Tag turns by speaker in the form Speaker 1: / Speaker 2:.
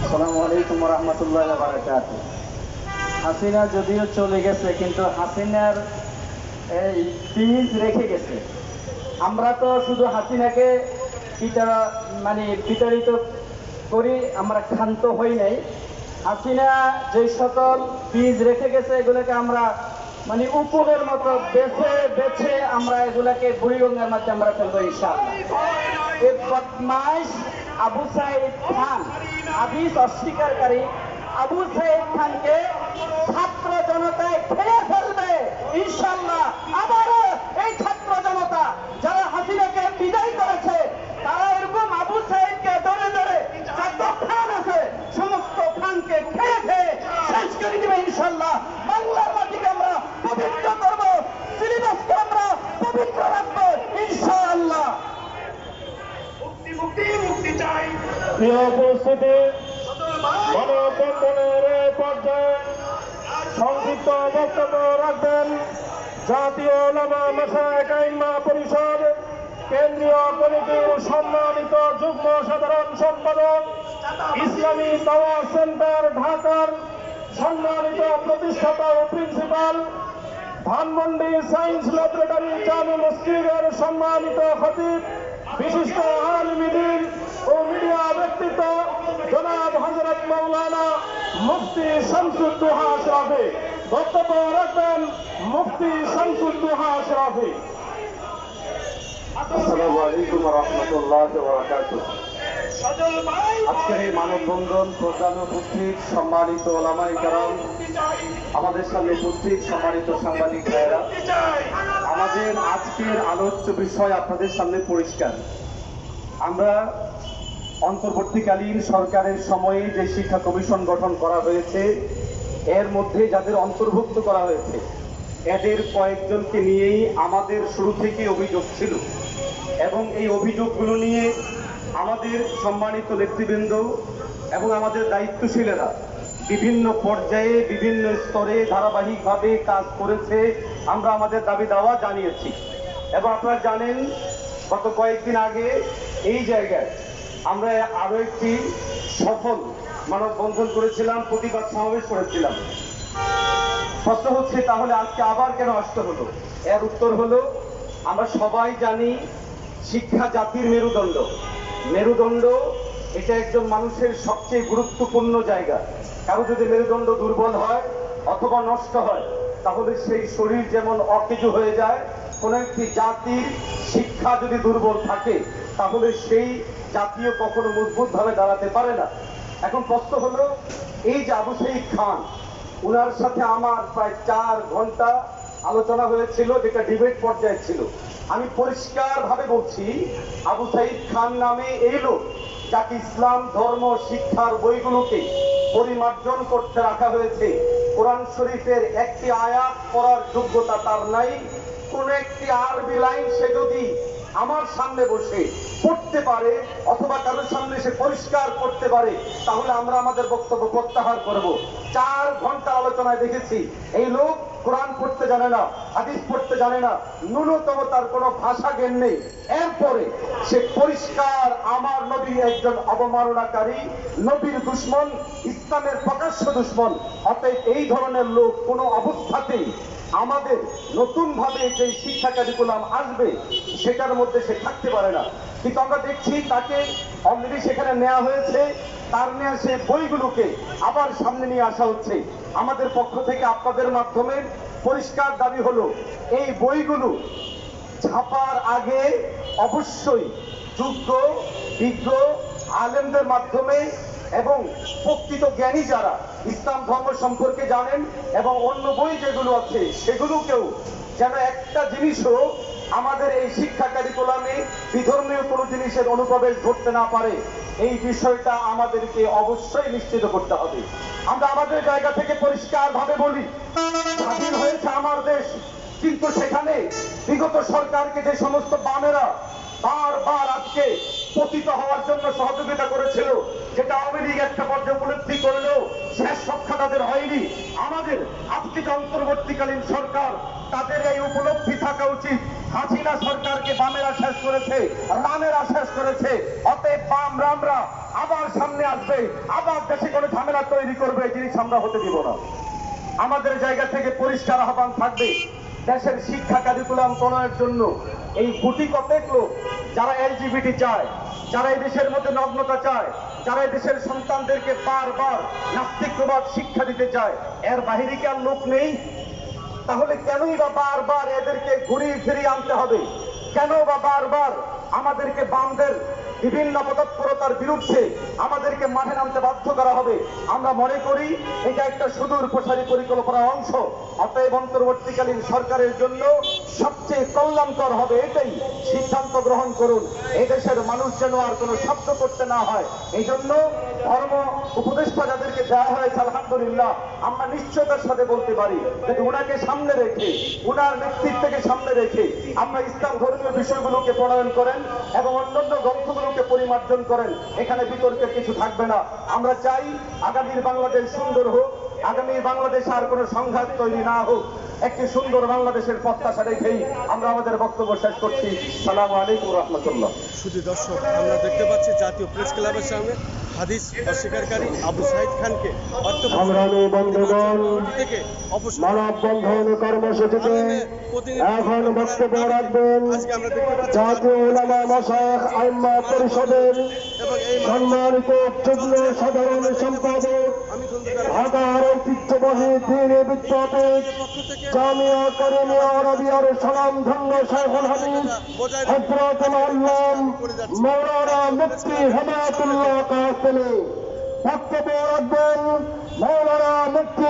Speaker 1: আসসালামু আলাইকুম ওয়া রাহমাতুল্লাহি ওয়া বারাকাতুহু। হাসিনা যদিও চলে গেছে, কিন্তু হাসিনার এই বীজ রেখে গেছে। আমরা তো শুধু হাসিনাকে বিতাড়িত করি, আমরা ক্ষান্ত হই নাই। হাসিনা যে সকল বীজ রেখে গেছে এগুলোকে আমরা উপরের মতো বেছে বেছে আমরা এগুলাকে বুড়িগঙ্গার মধ্যে আমরা ফেলবো ইনশাআল্লাহ। এই বদমাইশ আবু সাইদ খান, হাদিস অস্বীকারী আবু সাইদ খানকে ছাত্র জনতায় খেয়ে ফেলবে ইনশাআল্লাহ। আবারও এই ছাত্র জনতা যারা হাসিনাকে বিদায় করেছে তারা এরকম আবু সাইদকে ধরে ধরে যত খান আছে সমস্ত খানকে খেয়ে খেয়ে শেষ করে দেবে ইনশাআল্লাহ। বাংলার মাটিকে আমরা পবিত্র করবো, সিলেবাসকে আমরা পবিত্র রাখবো ইনশাআল্লাহ।
Speaker 2: মুক্তি চাই। প্রিয় উপস্থিতি, মানববন্ধনের পর্যায়ে সংক্ষিপ্ত বক্তব্য রাখবেন জাতীয় উলামা মাশায়েখ আইম্মা পরিষদ কেন্দ্রীয় কমিটির সম্মানিত যুগ্ম সাধারণ সম্পাদক, ইসলামী দাওয়া সেন্টার ঢাকার সম্মানিত প্রতিষ্ঠাতা ও প্রিন্সিপাল, ধানমন্ডি সায়েন্স ল্যাবরেটরি জামে মসজিদের সম্মানিত খতিব, বিশিষ্ট আলিম দ্বীন ও মিডিয়া ব্যক্তিত্ব জনাব হযরত মাওলানা মুফতি শামসুদ্দোহা আশরাফি। বক্তব্য রাখবেন মুফতি শামসুদ্দোহা আশরাফি।
Speaker 1: আসসালামু আলাইকুম ওয়া রাহমাতুল্লাহি ওয়া বারাকাতুহু। আজকের এই মানববন্ধন প্রধান উপস্থিত সম্মানিত ওলামায়ে কেরাম, আমাদের সামনে উপস্থিত সম্মানিত সাংবাদিক ভাইয়েরা, আমাদের আজকের আলোচ্য বিষয় আপনাদের সামনে পরিষ্কার। আমরা অন্তর্বর্তীকালীন সরকারের সময়ে যে শিক্ষা কমিশন গঠন করা হয়েছে এর মধ্যে যাদের অন্তর্ভুক্ত করা হয়েছে এদের কয়েকজনকে নিয়েই আমাদের শুরু থেকে অভিযোগ ছিল, এবং এই অভিযোগগুলো নিয়ে আমাদের সম্মানিত নেতৃবৃন্দ এবং আমাদের দায়িত্বশীলেরা বিভিন্ন পর্যায়ে বিভিন্ন স্তরে ধারাবাহিকভাবে কাজ করেছে। আমরা আমাদের দাবি দাওয়া জানিয়েছি, এবং আপনারা জানেন গত কয়েকদিন আগে এই জায়গায় আমরা আরো একটি সফল মানববন্ধন করেছিলাম, প্রতিবাদ সমাবেশ করেছিলাম। প্রশ্ন হচ্ছে তাহলে আজকে আবার কেন আসতে হলো? এর উত্তর হলো, আমরা সবাই জানি শিক্ষা জাতির মেরুদণ্ড। মেরুদণ্ড এটা একজন মানুষের সবচেয়ে গুরুত্বপূর্ণ জায়গা। কারো যদি মেরুদণ্ড দুর্বল হয় অথবা নষ্ট হয় তাহলে সেই শরীর যেমন অকেজো হয়ে যায়, কোন একটি জাতির শিক্ষা যদি দুর্বল থাকে তাহলে সেই জাতীয় কখনো মজবুত ভাবে দাঁড়াতে পারে না। এখন প্রশ্ন হলো, এই যে আবু সাইদ খান, উনার সাথে আমার প্রায় 4 ঘন্টা আলোচনা হয়েছিল, যেটা ডিবেট পর্যায়ে ছিল। আমি পরিষ্কার ভাবে বলছি, আবু সাইদ খান নামে এই লোক যাকে ইসলাম ধর্ম শিক্ষার বইগুলোকে পরিমার্জন করতে রাখা হয়েছে, কোরআন শরীফের একটি আয়াত পড়ার যোগ্যতা তার নাই। কোন একটি আরবি লাইন সে যদি আমার সামনে বসে পড়তে পারে অথবা কারোর সামনে সে পরিষ্কার করতে পারে তাহলে আমরা আমাদের বক্তব্য প্রত্যাহার করব। 4 ঘন্টা আলোচনায় দেখেছি এই লোক কোরআন পড়তে জানে না, হাদিস পড়তে জানে না, ন্যূনতম তার কোনো ভাষা জ্ঞান নেই। এরপরে সে পরিষ্কার আমার নবী একজন অবমাননাকারী, নবীর দুশ্মন, ইসলামের প্রকাশ্য দুশ্মন। অতএব এই ধরনের লোক কোনো অবস্থাতেই আমাদের নতুন ভাবে যে শিক্ষা কারিকুলাম আসবে সেটার মধ্যে সে থাকতে পারে না। কিন্তু আমরা দেখছি তাকে অলরেডি সেখানে নেওয়া হয়েছে, তার নেওয়া সেই বইগুলোকে আবার সামনে নিয়ে আসা হচ্ছে। আমাদের পক্ষ থেকে আপনাদের মাধ্যমে পরিষ্কার দাবি হলো, এই বইগুলো ছাপার আগে অবশ্যই যোগ্য বিজ্ঞ আলেমদের মাধ্যমে এবং প্রকৃত জ্ঞানী যারা ইসলাম ধর্ম সম্পর্কে জানেন এবং অন্য বই যেগুলো আছে সেগুলোকেও যেন একটা জিনিসও আমাদের এই শিক্ষা কারিকুলামে বিধর্মীয় কোনো জিনিসের অনুপ্রবেশ ঘটতে না পারে, এই বিষয়টা আমাদেরকে অবশ্যই নিশ্চিত করতে হবে। আমরা আমাদের জায়গা থেকে পরিষ্কার ভাবে বলি, স্বাধীন হয়েছে আমার দেশ, কিন্তু সেখানে বিগত সরকারকে যে সমস্ত বামেরা বারবার আজকে পতিত হওয়ার জন্য সহযোগিতা করেছিল, যেটা আওয়ামী লীগ একটা পর্যায়ে উপলব্ধি করলেও শেষ রক্ষা তাদের হয়নি। আমাদের আজকে যে অন্তর্বর্তীকালীন সরকার, তাদের এই উপলব্ধি থাকা উচিত, হাসিনা সরকারকে বামেরা শেষ করেছে, রামেরা শেষ করেছে। অতএব বাম রামরা আবার সামনে আসবে, আবার দেশে কোনো ঝামেলা তৈরি করবে, এই জিনিস আমরা হতে দিব না। আমাদের জায়গা থেকে পরিষ্কার আহ্বান থাকবে, দেশের শিক্ষা কারিকুলাম প্রণয়ের জন্য এই গুটি কতক লোক যারা এলজিবিটি চায়, যারা এই দেশের মধ্যে নগ্নতা চায়, যারা এই দেশের সন্তানদেরকে বারবার নাস্তিকবাদ শিক্ষা দিতে চায়, এর বাহিরে কি আর লোক নেই? তাহলে কেনই বা বারবার এদেরকে ঘুরিয়ে ফিরিয়ে আনতে হবে? কেন বা বারবার আমাদেরকে বামদের বিভিন্ন তৎপরতার বিরুদ্ধে আমাদেরকে মাঠে নামতে বাধ্য করা হবে? আমরা মনে করি এটা একটা সুদূর প্রসারী পরিকল্পনার অংশ। অতএব অন্তর্বর্তীকালীন সরকারের জন্য সবচেয়ে কল্যাণকর হবে এটাই সিদ্ধান্ত গ্রহণ করুন, এদেশের মানুষ যেন আর কোনো শব্দ করতে না হয়। এই জন্য ধর্ম উপদেষ্টা যাদেরকে দেওয়া হয়েছে, আলহামদুলিল্লাহ আমরা নিশ্চয়তার সাথে বলতে পারি যে উনাকে সামনে রেখে, উনার নেতৃত্বকে সামনে রেখে আমরা ইসলাম ধর্মীয় বিষয়গুলোকে প্রণয়ন করেন এবং অন্যান্য গ্রন্থগুলোকে পরিমার্জন করেন। এখানে বিতর্কের কিছু থাকবে না। আমরা চাই আগামীর বাংলাদেশ সুন্দর হোক, আগামীর বাংলাদেশ আর কোনো সংঘাত তৈরি না হোক। একটি সুন্দর বাংলাদেশের প্রত্যাশা রেখেই আমরা আমাদের বক্তব্য শেষ করছি। সালামু আলাইকুম রহমতুল্লাহ।
Speaker 3: শুধু দর্শক, আমরা দেখতে পাচ্ছি জাতীয় প্রেস ক্লাবের সামনে হাদিস অস্বীকারী আবু সাইদ খানকে
Speaker 2: সংগ্রামী বন্ধুগণ,
Speaker 3: থেকে
Speaker 2: মানববন্ধন কর্মসূচিতে এখন বক্তব্য রাখবেন জাতীয় উলামা মাশায়েখ আইম্মা পরিষদের সম্মানিত যুগ্ম সাধারণ সম্পাদক, ঢাকার ঐতিহ্যবাহী দ্বীন বিদ্যাপীঠ জামিয়া কারিমিয়া আরবিয়ার স্বনামধন্য শাইখুল হাদিস হযরতুল আল্লাম মাওলানা মুফতি হেদায়েতুল্লাহ কাসেমী বক্তব্য রাখবেন। মাওলানা মুফতি